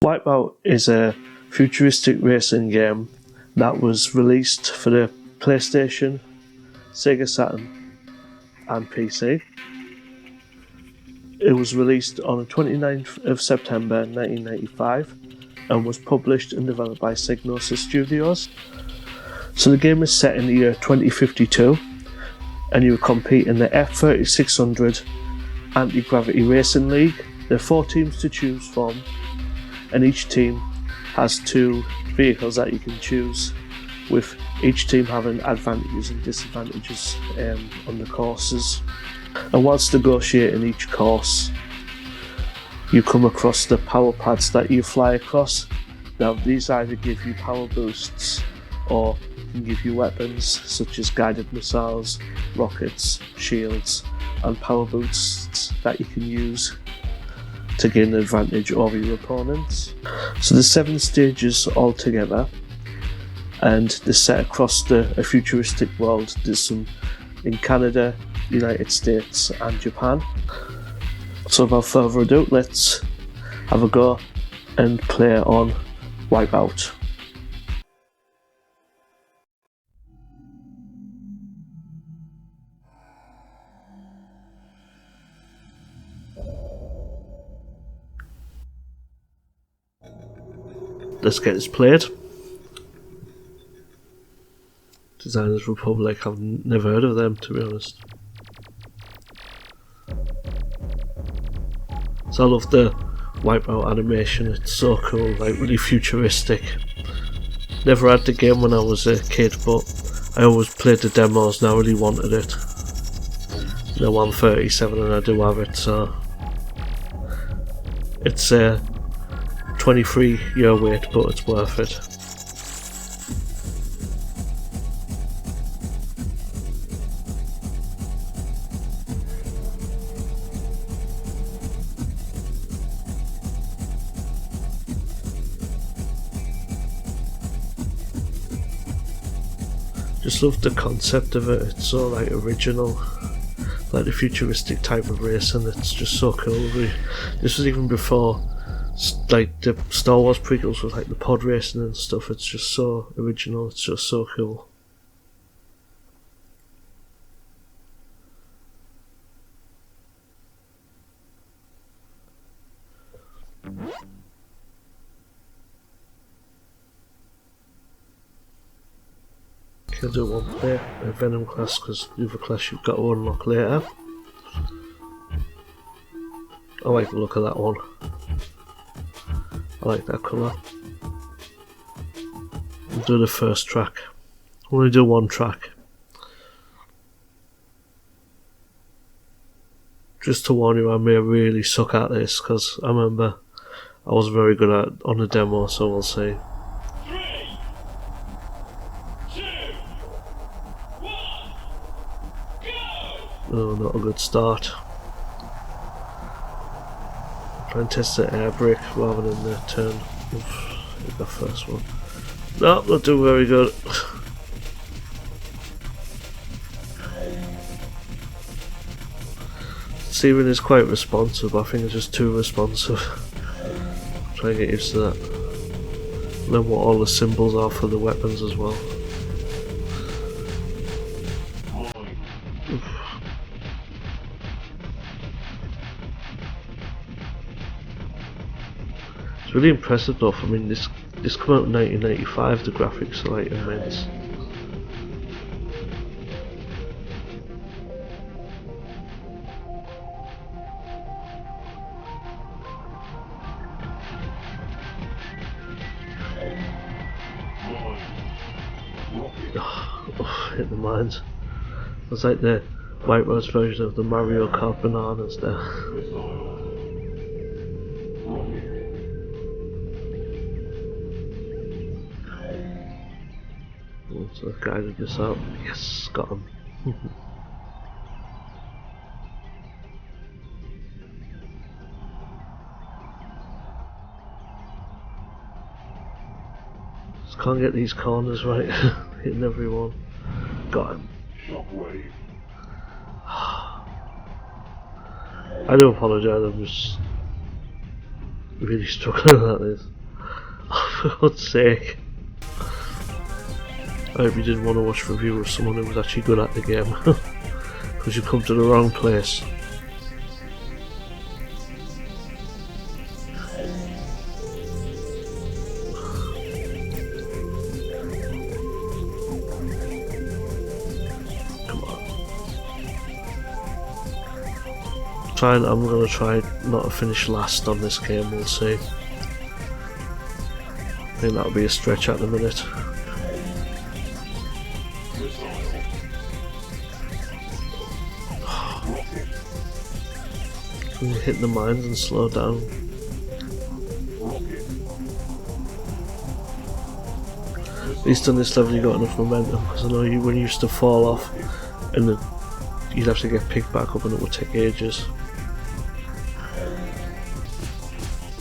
Wipeout is a futuristic racing game that was released for the PlayStation, Sega Saturn and PC. It was released on the 29th of September 1995 and was published and developed by Psygnosis Studios. So the game is set in the year 2052 and you compete in the F3600 Anti-Gravity Racing League. There are 4 teams to choose from, and each team has 2 vehicles that you can choose, with each team having advantages and disadvantages on the courses. And whilst negotiating each course, you come across the power pads that you fly across. Now these either give you power boosts or can give you weapons such as guided missiles, rockets, shields and power boosts that you can use to gain an advantage over your opponents. So there's 7 stages altogether and they're set across a futuristic world. There's some in Canada, United States and Japan. So without further ado, let's have a go and play on Wipeout. Let's get this played. Designers Republic, I've never heard of them to be honest. So I love the Wipeout animation, it's so cool, like really futuristic. Never had the game when I was a kid, but I always played the demos and I really wanted it. Now I'm 37 and I do have it, so it's a 23-year wait, but it's worth it. Just love the concept of it, it's so like original, like the futuristic type of racing, it's just so cool. This was even before like the Star Wars prequels with like the pod racing and stuff. It's just so original, it's just so cool. I'll do one player, a Venom class, because the other class you've got to unlock later. I like the look of that one. I like that colour. I'll do the first track. I'm going to do one track. Just to warn you, I may really suck at this, because I remember I was very good at on the demo, so we'll see. Oh, not a good start. Try and test the air brake rather than the turn. Oof, hit the first one. No, not doing very good. Steering is quite responsive, but I think it's just too responsive. Try and get used to that. And then what all the symbols are for the weapons as well. It's really impressive though. I mean, this came out in 1985. The graphics are like immense. Oh, hit the mines. It's like the Wipeout's version of the Mario Kart bananas there. So I guided this out. Yes, got him. Just can't get these corners right. Hitting everyone. Got him. I do apologise, I'm just really struggling at this. For God's sake. I hope you didn't want to watch a review of someone who was actually good at the game. Because you come to the wrong place. Come on. I'm gonna try not to finish last on this game, we'll see. I think that'll be a stretch at the minute. Can you hit the mines and slow down? At least on this level you got enough momentum, because I know when you used to fall off and you'd have to get picked back up and it would take ages.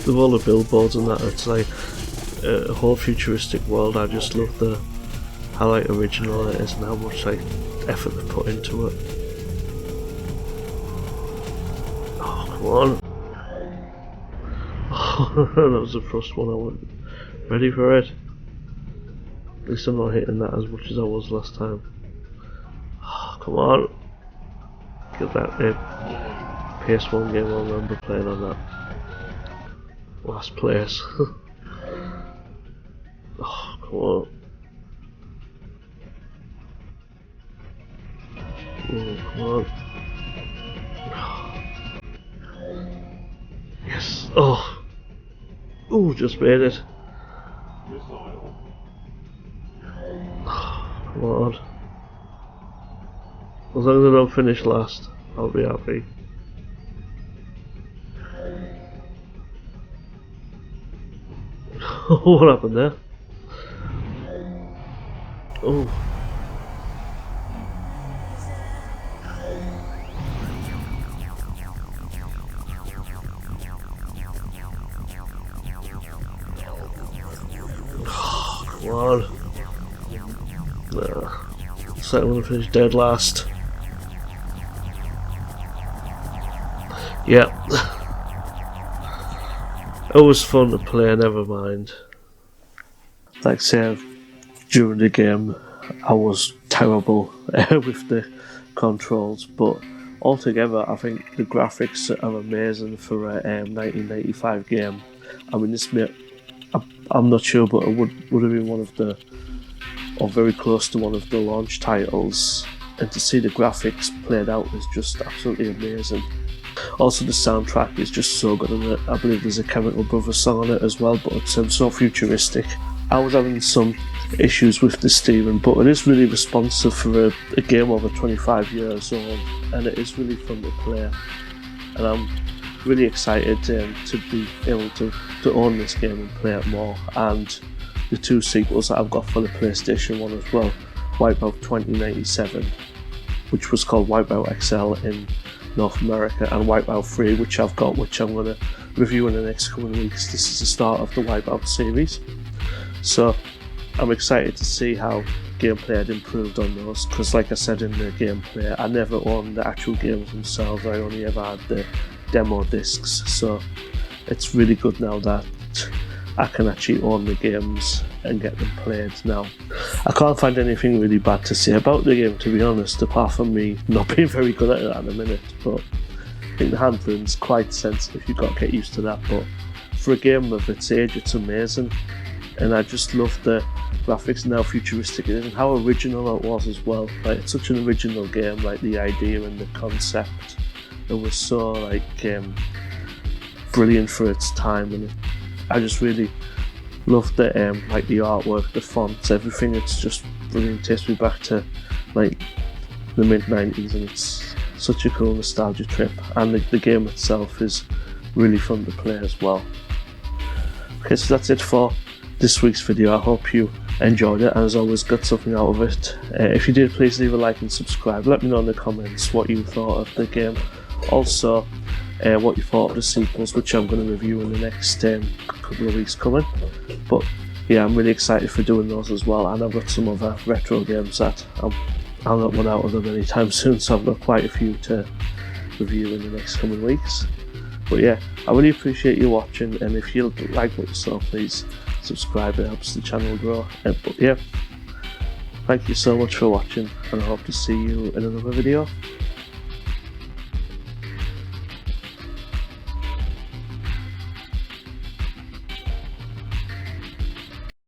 With all the billboards and that, it's like a whole futuristic world. I just love how like original it is and how much like effort they put into it. Oh, come on. Oh, that was the first one. I wasn't ready for it. At least I'm not hitting that as much as I was last time. Oh, come on. Get that PS1 game, I remember playing on that. Last place. Oh, come on. Oh, come on. Yes. Oh. Oh, just made it. Oh, come on. As long as I don't finish last, I'll be happy. What happened there? Oh. Oh, come on. So I'm gonna finish dead last. Yeah. It was fun to play, never mind. Like I say, during the game I was terrible with the controls, but altogether I think the graphics are amazing for a 1995 game. I mean, I'm not sure, but it would have been one of the, or very close to one of the launch titles, and to see the graphics played out is just absolutely amazing. Also, the soundtrack is just so good on it. I believe there's a Chemical Brothers song on it as well, but it's so futuristic. I was having some issues with the steering, but it is really responsive for a game over 25 years old, and it is really fun to play. And I'm really excited to be able to own this game and play it more. And the two sequels that I've got for the PlayStation 1 as well, Wipeout 2097, which was called Wipeout XL in North America, and Wipeout 3, which I've got, which I'm going to review in the next coming weeks. This is the start of the Wipeout series, so I'm excited to see how gameplay had improved on those, because like I said in the gameplay, I never owned the actual games themselves. I only ever had the demo discs, so it's really good now that I can actually own the games and get them played now. I can't find anything really bad to say about the game, to be honest, apart from me not being very good at it at the minute, but I think the handling's quite sensitive. You've got to get used to that, but for a game of its age, it's amazing, and I just love the graphics and how futuristic it is and how original it was as well. Like, it's such an original game, like the idea and the concept, it was so like brilliant for its time, and I just really love the like the artwork, the fonts, everything. It's just brilliant. It takes me back to like the mid-90s, and it's such a cool nostalgia trip. And the game itself is really fun to play as well. Okay, so that's it for this week's video. I hope you enjoyed it and as always got something out of it. If you did, please leave a like and subscribe. Let me know in the comments what you thought of the game. Also, what you thought of the sequels, which I'm going to review in the next couple of weeks coming. But yeah, I'm really excited for doing those as well, and I've got some other retro games that I'll not run out of them anytime soon, so I've got quite a few to review in the next coming weeks. But yeah, I really appreciate you watching, and if you like what you saw, please subscribe, it helps the channel grow. But yeah, thank you so much for watching, and I hope to see you in another video.